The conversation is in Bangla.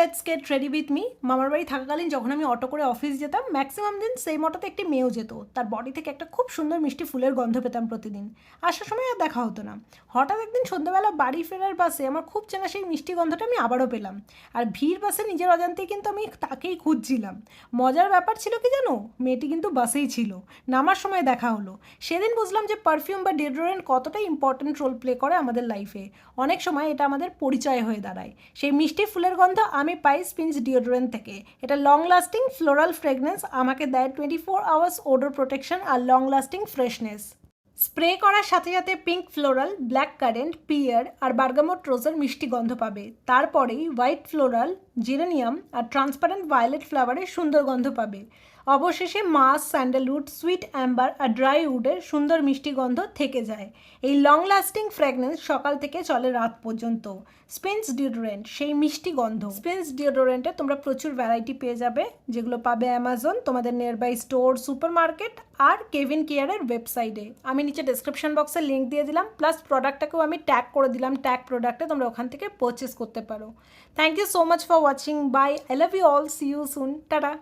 Let's get ready with me. মামার বাড়ি থাকাকালীন যখন আমি অটো করে অফিস যেতাম, ম্যাক্সিমাম দিন সেই অটোতে একটি মেয়েও যেত। তার বডি থেকে একটা খুব সুন্দর মিষ্টি ফুলের গন্ধ পেতাম প্রতিদিন। আসার সময় আর দেখা হতো না। হঠাৎ একদিন সন্ধ্যাবেলা বাড়ি ফেরার বাসে আমার খুব চেনা সেই মিষ্টি গন্ধটা আমি আবারও পেলাম। আর ভিড় বাসে নিজের অজান্তেই কিন্তু আমি তাকেই খুঁজছিলাম। মজার ব্যাপার ছিল কি জানো, মেয়েটি কিন্তু বাসেই ছিল। নামার সময় দেখা হলো। সেদিন বুঝলাম যে পারফিউম বা ডিওডোরেন্ট কতটা ইম্পর্টেন্ট রোল প্লে করে আমাদের লাইফে। অনেক সময় এটা আমাদের পরিচয় হয়ে দাঁড়ায়। সেই মিষ্টি ফুলের গন্ধ আমি পাই স্পিঞ্চ ডিওডোরেন্ট থেকে। এটা লং লাস্টিং ফ্লোরাল ফ্রেগনেন্স আমাকে দেয় 24 আওয়ার্স ওডর প্রোটেকশন আর লং লাস্টিং ফ্রেশনেস। স্প্রে করার সাথে সাথে pink floral, black currant, pear আর বার্গামোট রোজের মিষ্টি গন্ধ পাবে। তারপরেই হোয়াইট ফ্লোরাল, জিরেনিয়াম আর ট্রান্সপারেন্ট ভায়োলেট ফ্লেভারের সুন্দর গন্ধ পাবে। অবশেষে মাস, স্যান্ডেলউড, সুইট অ্যাম্বার আর ড্রাই উডের সুন্দর মিষ্টি গন্ধ থেকে যায়। এই লং লাস্টিং ফ্র্যাগনেন্স সকাল থেকে চলে রাত পর্যন্ত। স্পেন্স ডিওডোরেন্ট সেই মিষ্টি গন্ধ। স্পেন্স ডিওডোরেন্টে তোমরা প্রচুর ভ্যারাইটি পেয়ে যাবে, যেগুলো পাবে অ্যামাজন, তোমাদের নিয়ারবাই স্টোর, সুপার মার্কেট আর কেভিন কেয়ারের ওয়েবসাইটে। আমি নিচে ডেসক্রিপশন বক্সে লিঙ্ক দিয়ে দিলাম, প্লাস প্রোডাক্টটাকেও আমি ট্যাগ করে দিলাম, ট্যাগ প্রোডাক্টে তোমরা ওখান থেকে পারচেস করতে পারো। Thank you so much for watching. Bye, I love you all, see you soon, tata.